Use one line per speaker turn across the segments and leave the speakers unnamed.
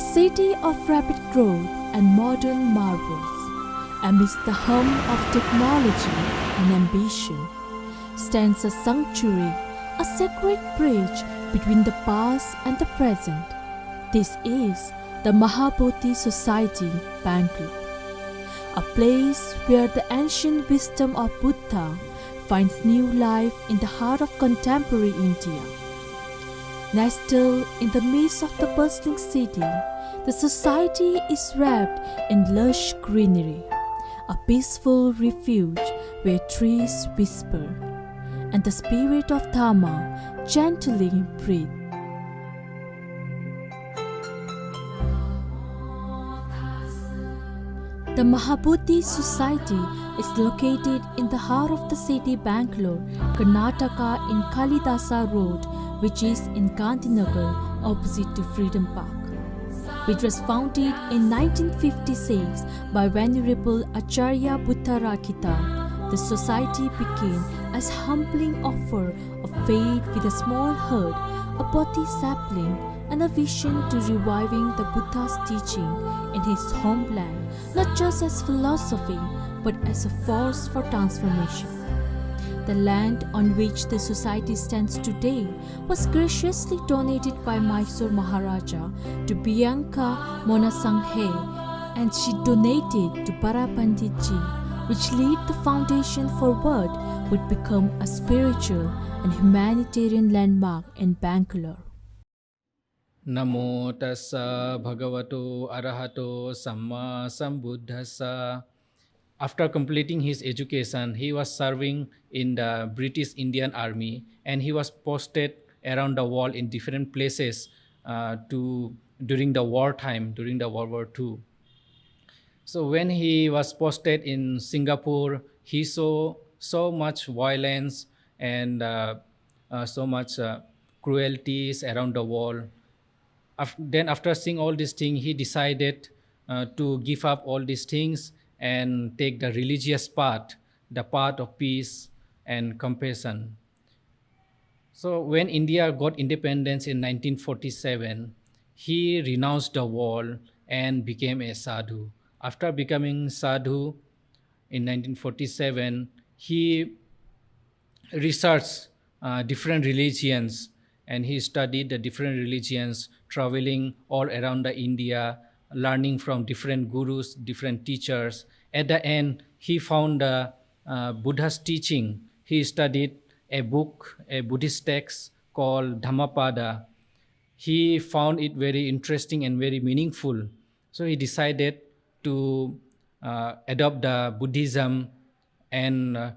A city of rapid growth and modern marvels, amidst the hum of technology and ambition, stands a sanctuary, a sacred bridge between the past and the present. This is the Maha Bodhi Society, Bengaluru, a place where the ancient wisdom of Buddha finds new life in the heart of contemporary India. Nestled in the midst of the bustling city, the society is wrapped in lush greenery, a peaceful refuge where trees whisper and the spirit of Dharma gently breathes. The Maha Bodhi Society is located in the heart of the city Bengaluru, Karnataka in Kalidasa Road, which is in Gandhinagar opposite to Freedom Park. Which was founded in 1956 by Venerable Acharya Buddharakkhita, the society began as a humbling offer of faith with a small herd, a bodhi sapling, and a vision to reviving the Buddha's teaching in his homeland, not just as philosophy, but as a force for transformation. The land on which the society stands today was graciously donated by Mysore Maharaja to Bianca Monasanghe, and she donated to Parapanditji, which laid the foundation for what would become a spiritual and humanitarian landmark in Bengaluru.
Namo tassa bhagavato arahato samma sambuddhassa. After completing his education, he was serving in the British Indian Army, and he was posted around the world in different places during the wartime, during the World War II. So when he was posted in Singapore, he saw so much violence and so much cruelties around the world. Then after seeing all these things, he decided to give up all these things and take the religious path, the path of peace and compassion. So when India got independence in 1947, he renounced the world and became a sadhu. After becoming sadhu in 1947, he researched different religions, and he studied the different religions, traveling all around the India, learning from different gurus, different teachers. At the end, he found the Buddha's teaching. He studied a book, a Buddhist text called Dhammapada. He found it very interesting and very meaningful. So he decided to adopt the Buddhism and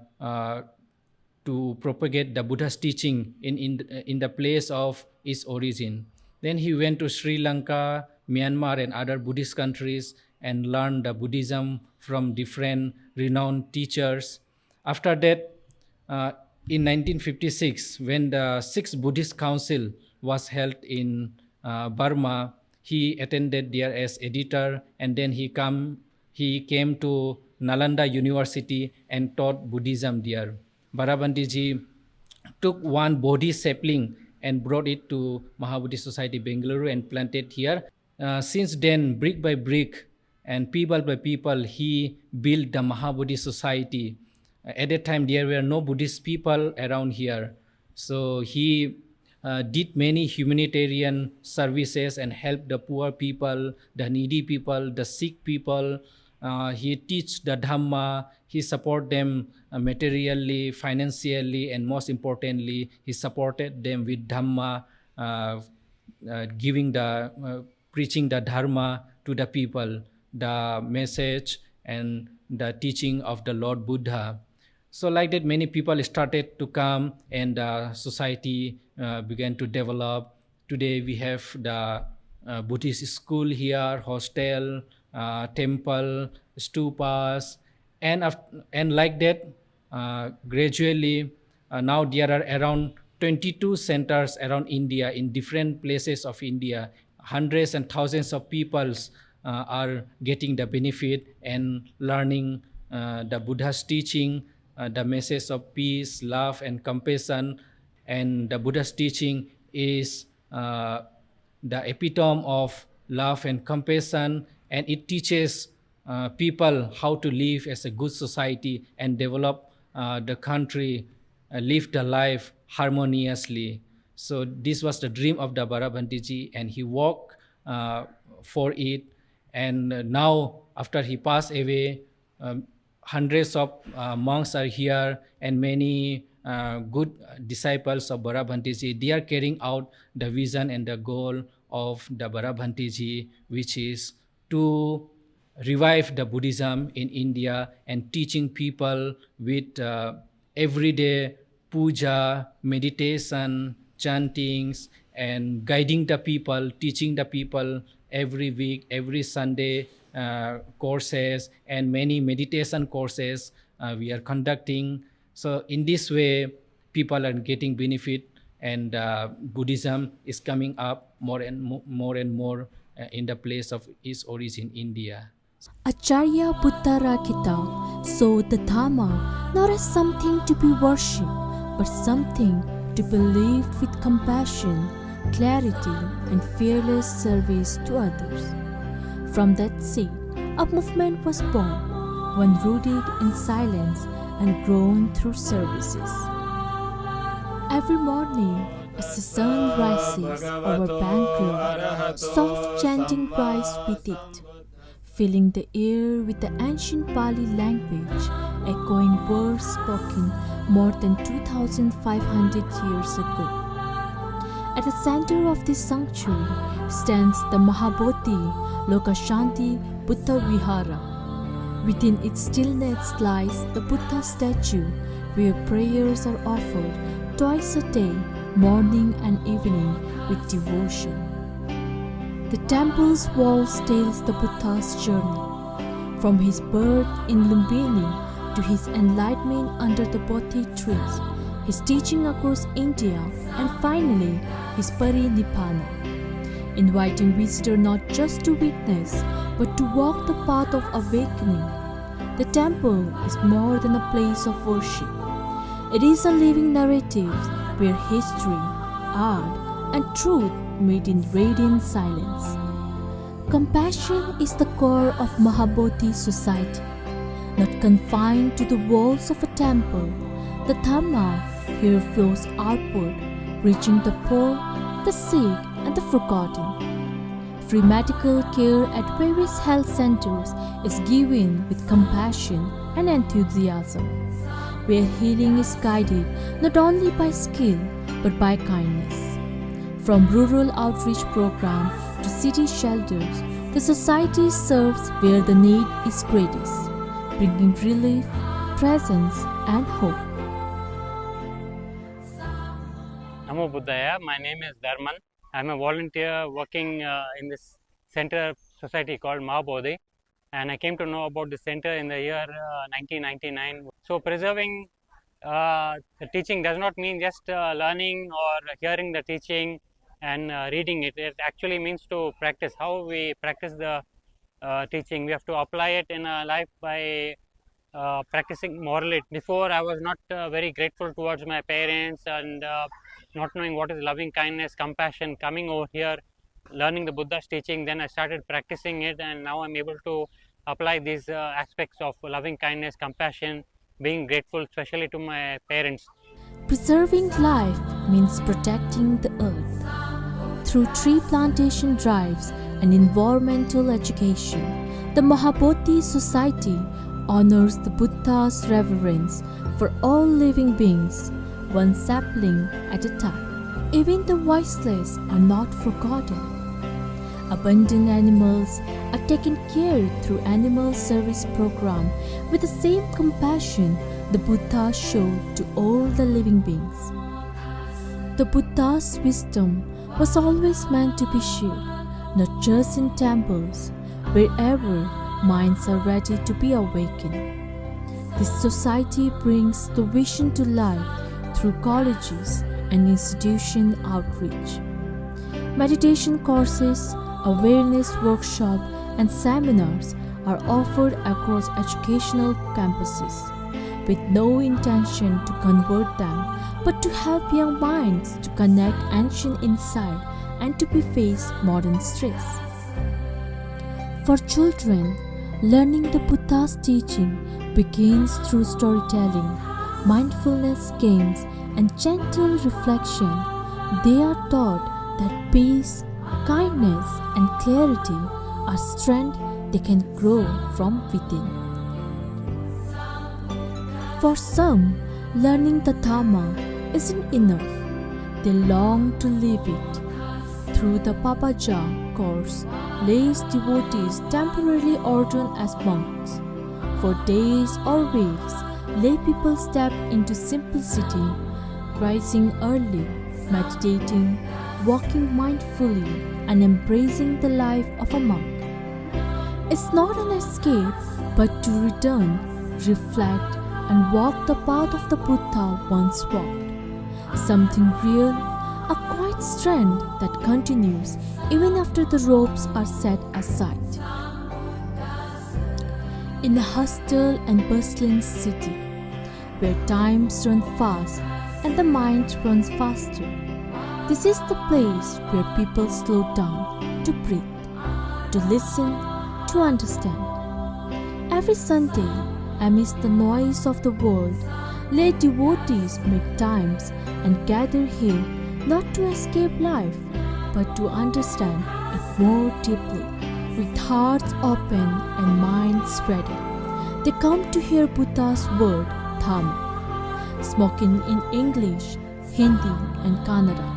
to propagate the Buddha's teaching in the place of its origin. Then he went to Sri Lanka, Myanmar, and other Buddhist countries and learned the Buddhism from different renowned teachers. After that, in 1956, when the Sixth Buddhist Council was held in Burma, he attended there as editor, and then he came to Nalanda University and taught Buddhism there. Barabandiji took one Bodhi sapling and brought it to Maha Bodhi Society Bengaluru and planted here. Since then, brick by brick and people by people, he built the Maha Bodhi Society. At that time, there were no Buddhist people around here. So he did many humanitarian services and helped the poor people, the needy people, the sick people. He teach the Dhamma, he support them materially, financially, and most importantly, he supported them with Dhamma, preaching the Dharma to the people, the message and the teaching of the Lord Buddha. So like that, many people started to come, and the society began to develop. Today we have the Buddhist school here, hostel, temple, stupas, and like that, gradually now there are around 22 centers around India in different places of India. Hundreds and thousands of peoples are getting the benefit and learning the Buddha's teaching, the message of peace, love, and compassion. And the Buddha's teaching is the epitome of love and compassion, and it teaches people how to live as a good society and develop the country, live the life harmoniously. So this was the dream of the Bharabhantiji, and he worked for it. And now, after he passed away, hundreds of monks are here, and many good disciples of Bharabhantiji. They are carrying out the vision and the goal of the Bharabhantiji, which is to revive the Buddhism in India and teaching people with everyday puja, meditation, chantings, and guiding the people, teaching the people every week, every Sunday courses, and many meditation courses we are conducting. So in this way, people are getting benefit, and Buddhism is coming up more and more in the place of its origin, India.
Acharya Buddha Rakita saw the Dhamma not as something to be worshipped, but something to be lived with compassion, clarity, and fearless service to others. From that seed, a movement was born, one rooted in silence and grown through services. Every morning, as the sun rises over Bangalore, soft chanting rise with it, filling the air with the ancient Pali language, echoing words spoken more than 2,500 years ago. At the center of this sanctuary stands the Maha Bodhi Lokashanti Buddha Vihara. Within its stillness lies the Buddha statue, where prayers are offered twice a day, morning and evening, with devotion. The temple's walls tells the Buddha's journey, from his birth in Lumbini to his enlightenment under the Bodhi trees, his teaching across India, and finally his Parinibbana, inviting visitor not just to witness but to walk the path of awakening. The temple is more than a place of worship. It is a living narrative where history, art, and truth meet in radiant silence. Compassion is the core of Maha Bodhi society. Not confined to the walls of a temple, the Dhamma here flows outward, reaching the poor, the sick, and the forgotten. Free medical care at various health centers is given with compassion and enthusiasm, where healing is guided not only by skill but by kindness. From rural outreach program to city shelters, the society serves where the need is greatest, bringing relief, presence, and hope.
Namo Buddhaya. My name is Dharman. I'm a volunteer working in this center society called Maha Bodhi, and I came to know about the center in the year 1999. So preserving the teaching does not mean just learning or hearing the teaching and reading it. It actually means to practice. How we practice the teaching, we have to apply it in our life by practicing morally. Before, I was not very grateful towards my parents and not knowing what is loving kindness, compassion. Coming over here, learning the Buddha's teaching, then I started practicing it, and now I'm able to apply these aspects of loving kindness, compassion, being grateful, especially to my parents.
Preserving life means protecting the earth. Through tree plantation drives and environmental education, the Maha Bodhi Society honors the Buddha's reverence for all living beings, one sapling at a time. Even the voiceless are not forgotten. Abandoned animals are taken care through animal service program with the same compassion the Buddha showed to all the living beings. The Buddha's wisdom was always meant to be shared, not just in temples, wherever minds are ready to be awakened. This society brings the vision to life through colleges and institution outreach. Meditation courses, awareness workshops, and seminars are offered across educational campuses, with no intention to convert them, but to help young minds to connect ancient insight and to be face modern stress. For children, learning the Buddha's teaching begins through storytelling, mindfulness games, and gentle reflection. They are taught that peace, kindness, and clarity are strength they can grow from within. For some, learning the Dhamma isn't enough. They long to live it. Through the Papaja course, lay devotees temporarily ordained as monks. For days or weeks, lay people step into simplicity, rising early, meditating, walking mindfully, and embracing the life of a monk. It's not an escape, but to return, reflect, and walk the path of the Buddha once walked. Something real, a quiet strength that continues even after the ropes are set aside. In a hostile and bustling city, where times run fast and the mind runs faster, this is the place where people slow down to breathe, to listen, to understand. Every Sunday, amidst the noise of the world, lay devotees make times and gather here not to escape life, but to understand it more deeply. With hearts open and minds ready, they come to hear Buddha's word, Dhamma, spoken in English, Hindi, and Kannada.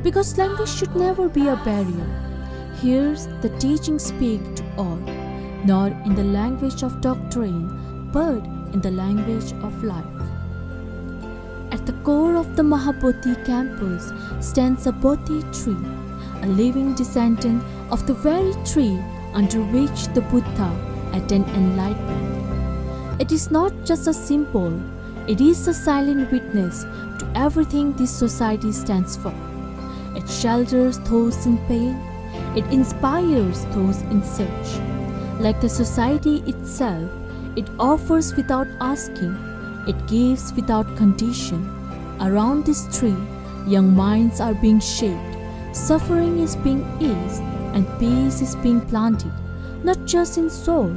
Because language should never be a barrier, here's the teaching speak to all, not in the language of doctrine, but in the language of life. At the core of the Maha Bodhi campus stands a Bodhi tree, a living descendant of the very tree under which the Buddha attained enlightenment. It is not just a symbol, it is a silent witness to everything this society stands for. It shelters those in pain, it inspires those in search. Like the society itself, it offers without asking, it gives without condition. Around this tree, young minds are being shaped, suffering is being eased, and peace is being planted, not just in soul,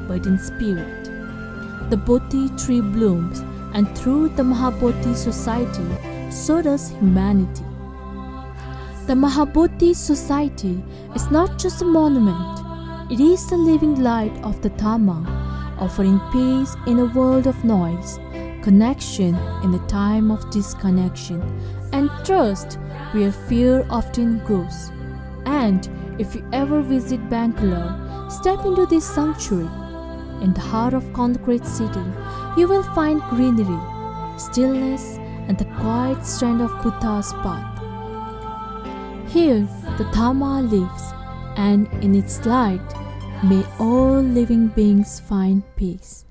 but in spirit. The Bodhi tree blooms, and through the Maha Bodhi society, so does humanity. The Maha Bodhi society is not just a monument, it is the living light of the Dhamma, offering peace in a world of noise, connection in a time of disconnection, and trust where fear often grows. And if you ever visit Bangalore, step into this sanctuary. In the heart of concrete city, you will find greenery, stillness, and the quiet strength of Buddha's path. Here, the Dhamma lives, and in its light, may all living beings find peace.